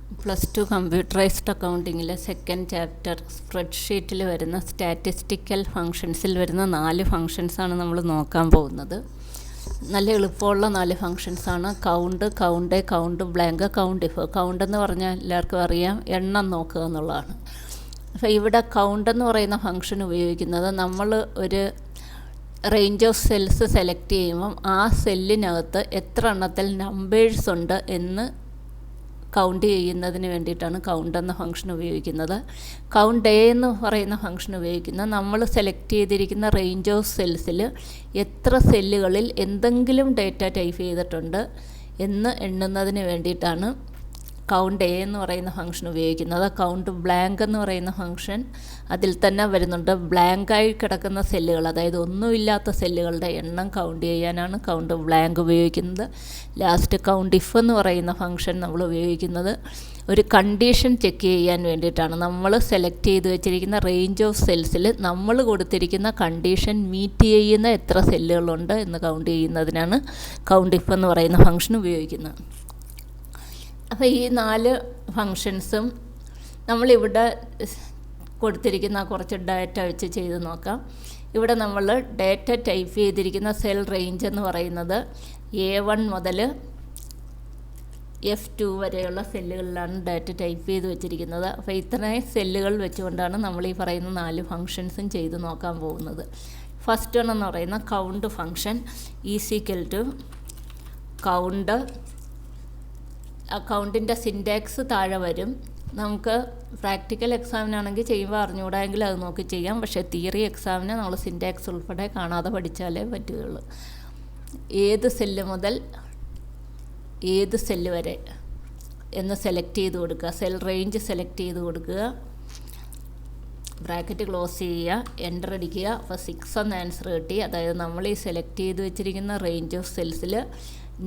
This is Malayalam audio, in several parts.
+2 കമ്പ്യൂട്ടറൈസ്ഡ് അക്കൗണ്ടിങ്ങിലെ സെക്കൻഡ് ചാപ്റ്റർ സ്പ്രെഡ്ഷീറ്റിൽ വരുന്ന സ്റ്റാറ്റിസ്റ്റിക്കൽ ഫങ്ഷൻസിൽ വരുന്ന 4 ഫങ്ഷൻസാണ് നമ്മൾ നോക്കാൻ പോകുന്നത്. നല്ല എളുപ്പമുള്ള 4 ഫങ്ഷൻസാണ്. Count blank, count if. Count എന്ന് പറഞ്ഞാൽ എല്ലാവർക്കും അറിയാം, എണ്ണം നോക്കുക എന്നുള്ളതാണ്. അപ്പോൾ ഇവിടെ കൗണ്ട് എന്ന് പറയുന്ന ഫങ്ഷൻ ഉപയോഗിക്കുന്നത് നമ്മൾ ഒരു റേഞ്ച് ഓഫ് സെൽസ് സെലക്ട് ചെയ്യുമ്പം ആ സെല്ലിനകത്ത് എത്ര എണ്ണത്തിൽ നമ്പേഴ്സ് ഉണ്ട് എന്ന് കൗണ്ട് ചെയ്യുന്നതിന് വേണ്ടിയിട്ടാണ് കൗണ്ട് എന്ന ഫംഗ്ഷൻ ഉപയോഗിക്കുന്നത്. കൗണ്ട് എ എന്ന് പറയുന്ന ഫംഗ്ഷൻ ഉപയോഗിക്കുന്നത് നമ്മൾ സെലക്ട് ചെയ്തിരിക്കുന്ന റേഞ്ച് ഓഫ് സെൽസിൽ എത്ര സെല്ലുകളിൽ എന്തെങ്കിലും ഡേറ്റ ടൈപ്പ് ചെയ്തിട്ടുണ്ട് എന്ന് എണ്ണുന്നതിന് വേണ്ടിയിട്ടാണ് കൗണ്ട് എ എന്ന് പറയുന്ന ഫംഗ്ഷൻ ഉപയോഗിക്കുന്നത്. കൗണ്ട് ബ്ലാങ്ക് എന്ന് പറയുന്ന ഫംഗ്ഷൻ അതിൽ തന്നെ വരുന്നുണ്ട്. ബ്ലാങ്കായി കിടക്കുന്ന സെല്ലുകൾ, അതായത് ഒന്നുമില്ലാത്ത സെല്ലുകളുടെ എണ്ണം കൗണ്ട് ചെയ്യാനാണ് കൗണ്ട് ബ്ലാങ്ക് ഉപയോഗിക്കുന്നത്. ലാസ്റ്റ് കൗണ്ട് ഇഫ് എന്ന് പറയുന്ന ഫംഗ്ഷൻ നമ്മൾ ഉപയോഗിക്കുന്നത് ഒരു കണ്ടീഷൻ ചെക്ക് ചെയ്യാൻ വേണ്ടിയിട്ടാണ്. നമ്മൾ സെലക്ട് ചെയ്ത് വെച്ചിരിക്കുന്ന റേഞ്ച് ഓഫ് സെൽസിൽ നമ്മൾ കൊടുത്തിരിക്കുന്ന കണ്ടീഷൻ മീറ്റ് ചെയ്യുന്ന എത്ര സെല്ലുകളുണ്ട് എന്ന് കൗണ്ട് ചെയ്യുന്നതിനാണ് കൗണ്ട് ഇഫ് എന്ന് പറയുന്ന ഫംഗ്ഷൻ ഉപയോഗിക്കുന്നത്. അപ്പോൾ ഈ 4 ഫങ്ഷൻസും നമ്മളിവിടെ കൊടുത്തിരിക്കുന്ന കുറച്ച് ഡാറ്റ വെച്ച് ചെയ്ത് നോക്കാം. ഇവിടെ നമ്മൾ ഡാറ്റ ടൈപ്പ് ചെയ്തിരിക്കുന്ന സെൽ റേഞ്ച് എന്ന് പറയുന്നത് A1 മുതൽ F2 വരെയുള്ള സെല്ലുകളിലാണ് ഡാറ്റ ടൈപ്പ് ചെയ്ത് വെച്ചിരിക്കുന്നത്. അപ്പോൾ ഇത്രയും സെല്ലുകൾ വെച്ചുകൊണ്ടാണ് നമ്മൾ ഈ പറയുന്ന 4 ഫങ്ഷൻസും ചെയ്ത് നോക്കാൻ പോകുന്നത്. ഫസ്റ്റ് വൺ എന്ന് പറയുന്ന count function equal to count. അക്കൗണ്ടിൻ്റെ സിൻറ്റാക്സ് താഴെ വരും. നമുക്ക് പ്രാക്ടിക്കൽ എക്സാമിനാണെങ്കിൽ ചെയ്യുമ്പോൾ അറിഞ്ഞുകൂടായെങ്കിൽ അത് നോക്കി ചെയ്യാം. പക്ഷേ തിയറി എക്സാമിന് നമ്മൾ സിൻറ്റാക്സ് ഉൾപ്പെടെ കാണാതെ പഠിച്ചാലേ പറ്റുകയുള്ളൂ. ഏത് സെല്ല് മുതൽ ഏത് സെല്ല് വരെ എന്ന് സെലക്ട് ചെയ്ത് കൊടുക്കുക. സെൽ റേഞ്ച് സെലക്ട് ചെയ്ത് കൊടുക്കുക. ബ്രാക്കറ്റ് ക്ലോസ് ചെയ്യുക, എൻ്റർ അടിക്കുക. അപ്പോൾ 6 എന്ന ആൻസർ കിട്ടി. അതായത് നമ്മൾ ഈ സെലക്ട് ചെയ്ത് വെച്ചിരിക്കുന്ന റേഞ്ച് ഓഫ് സെൽസിൽ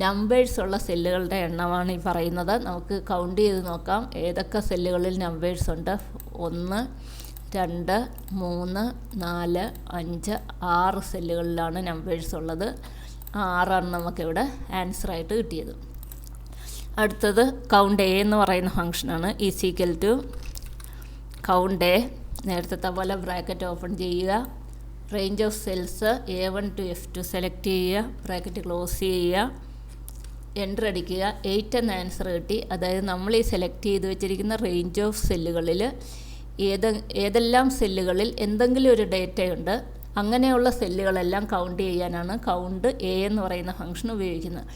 നമ്പേഴ്സ് ഉള്ള സെല്ലുകളുടെ എണ്ണമാണ് ഈ പറയുന്നത്. നമുക്ക് കൗണ്ട് ചെയ്ത് നോക്കാം ഏതൊക്കെ സെല്ലുകളിൽ നമ്പേഴ്സ് ഉണ്ട്. 1, 2, 3, 4, 5, 6 സെല്ലുകളിലാണ് നമ്പേഴ്സ് ഉള്ളത്. 6 ആണ് നമുക്കിവിടെ ആൻസറായിട്ട് കിട്ടിയത്. അടുത്തത് കൗണ്ട് എ എന്ന് പറയുന്ന ഫംഗ്ഷനാണ്. Equal to count A. നേരത്തെ പോലെ ബ്രാക്കറ്റ് ഓപ്പൺ ചെയ്യുക. Range of cells A1 to F2 select ചെയ്യുക. ബ്രാക്കറ്റ് ക്ലോസ് ചെയ്യുക, എൻ്റർ അടിക്കുക. 8 എന്ന ആൻസർ കിട്ടി. അതായത് നമ്മൾ ഈ സെലക്ട് ചെയ്ത് വെച്ചിരിക്കുന്ന റേഞ്ച് ഓഫ് സെല്ലുകളിൽ ഏതെല്ലാം സെല്ലുകളിൽ എന്തെങ്കിലും ഒരു ഡേറ്റയുണ്ട് അങ്ങനെയുള്ള സെല്ലുകളെല്ലാം കൗണ്ട് ചെയ്യാനാണ് കൗണ്ട് എ എന്ന് പറയുന്ന ഫംഗ്ഷൻ ഉപയോഗിക്കുന്നത്.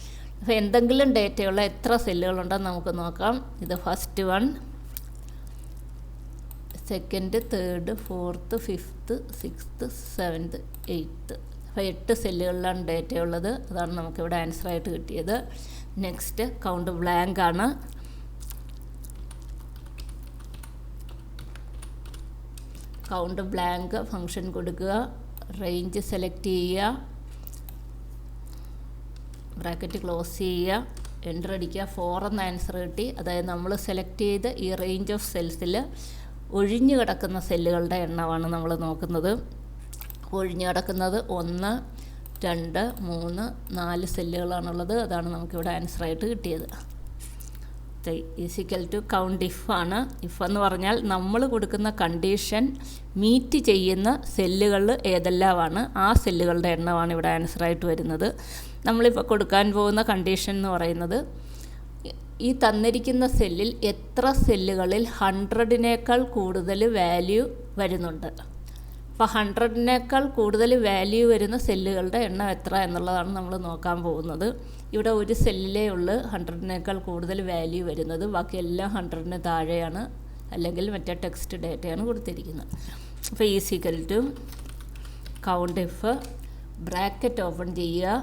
അപ്പോൾ എന്തെങ്കിലും ഡേറ്റയുള്ള എത്ര സെല്ലുകളുണ്ടെന്ന് നമുക്ക് നോക്കാം. ഇത് first one, second, third, fourth, fifth, sixth, 7th, 8th. അപ്പോൾ 8 സെല്ലുകളിലാണ് ഡേറ്റയുള്ളത്. അതാണ് നമുക്കിവിടെ ആൻസറായിട്ട് കിട്ടിയത്. നെക്സ്റ്റ് കൗണ്ട് ബ്ലാങ്ക് ആണ്. കൗണ്ട് ബ്ലാങ്ക് ഫംഗ്ഷൻ കൊടുക്കുക. റേഞ്ച് സെലക്ട് ചെയ്യുക, ബ്രാക്കറ്റ് ക്ലോസ് ചെയ്യുക, എൻ്റർ അടിക്കുക. 4 എന്ന ആൻസർ കിട്ടി. അതായത് നമ്മൾ സെലക്ട് ചെയ്ത് ഈ റേഞ്ച് ഓഫ് സെൽസിൽ ഒഴിഞ്ഞു കിടക്കുന്ന സെല്ലുകളുടെ എണ്ണമാണ് നമ്മൾ നോക്കുന്നത്. ഒഴിഞ്ഞു കിടക്കുന്നത് 1, 2, 3, 4 സെല്ലുകളാണുള്ളത്. അതാണ് നമുക്കിവിടെ ആൻസറായിട്ട് കിട്ടിയത്. ഈക്വൽ ടു കൗണ്ട് ഇഫ് ആണ്. ഇഫ് എന്ന് പറഞ്ഞാൽ നമ്മൾ കൊടുക്കുന്ന കണ്ടീഷൻ മീറ്റ് ചെയ്യുന്ന സെല്ലുകൾ ഏതെല്ലാമാണ് ആ സെല്ലുകളുടെ എണ്ണമാണ് ഇവിടെ ആൻസറായിട്ട് വരുന്നത്. നമ്മളിപ്പോൾ കൊടുക്കാൻ പോകുന്ന കണ്ടീഷൻ എന്ന് പറയുന്നത് ഈ തന്നിരിക്കുന്ന സെല്ലിൽ എത്ര സെല്ലുകളിൽ 100നേക്കാൾ കൂടുതൽ വാല്യൂ വരുന്നുണ്ട്. അപ്പോൾ 100നേക്കാൾ കൂടുതൽ വാല്യൂ വരുന്ന സെല്ലുകളുടെ എണ്ണം എത്ര എന്നുള്ളതാണ് നമ്മൾ നോക്കാൻ പോകുന്നത്. ഇവിടെ ഒരു സെല്ലിലേ ഉള്ളൂ 100നേക്കാൾ കൂടുതൽ വാല്യൂ വരുന്നത്. ബാക്കി എല്ലാം 100ന് താഴെയാണ്, അല്ലെങ്കിൽ മറ്റേ ടെക്സ്റ്റ് ഡേറ്റയാണ് കൊടുത്തിരിക്കുന്നത്. അപ്പോൾ equal to count if, bracket open ചെയ്യുക.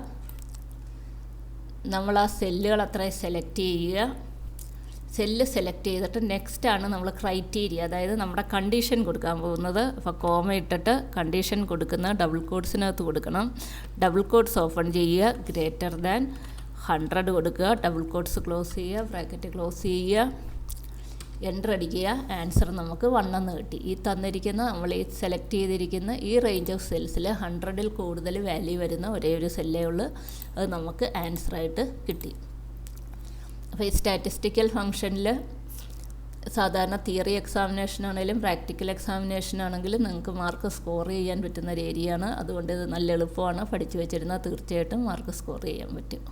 നമ്മൾ ആ സെല്ലുകൾ അത്രയും സെലക്ട് ചെയ്യുക. സെല്ല് സെലക്ട് ചെയ്തിട്ട് നെക്സ്റ്റാണ് നമ്മൾ ക്രൈറ്റീരിയ, അതായത് നമ്മുടെ കണ്ടീഷൻ കൊടുക്കാൻ പോകുന്നത്. അപ്പോൾ കോമ ഇട്ടിട്ട് കണ്ടീഷൻ കൊടുക്കുന്ന ഡബിൾ കോഡ്സിനകത്ത് കൊടുക്കണം. ഡബിൾ കോഡ്സ് ഓപ്പൺ ചെയ്യുക. ഗ്രേറ്റർ ദാൻ 100 കൊടുക്കുക. ഡബിൾ കോഡ്സ് ക്ലോസ് ചെയ്യുക, ബ്രാക്കറ്റ് ക്ലോസ് ചെയ്യുക, എൻ്റർ അടിക്കുക. ആൻസർ നമുക്ക് 1 എന്ന് കിട്ടി. ഈ തന്നിരിക്കുന്ന നമ്മൾ ഈ സെലക്ട് ചെയ്തിരിക്കുന്ന ഈ റേഞ്ച് ഓഫ് സെൽസിൽ 100ൽ കൂടുതൽ വാല്യൂ വരുന്ന ഒരേ ഒരു സെല്ലേ ഉള്ളൂ. അത് നമുക്ക് ആൻസറായിട്ട് കിട്ടി. അപ്പോൾ ഈ സ്റ്റാറ്റിസ്റ്റിക്കൽ ഫംഗ്ഷനിൽ സാധാരണ തിയറി എക്സാമിനേഷൻ ആണെങ്കിലും പ്രാക്ടിക്കൽ എക്സാമിനേഷൻ ആണെങ്കിലും നിങ്ങൾക്ക് മാർക്ക് സ്കോർ ചെയ്യാൻ പറ്റുന്ന ഒരു ഏരിയയാണ്. അതുകൊണ്ട് ഇത് നല്ല എളുപ്പമാണ്. പഠിച്ചു വെച്ചിരുന്നാൽ തീർച്ചയായിട്ടും മാർക്ക് സ്കോർ ചെയ്യാൻ പറ്റും.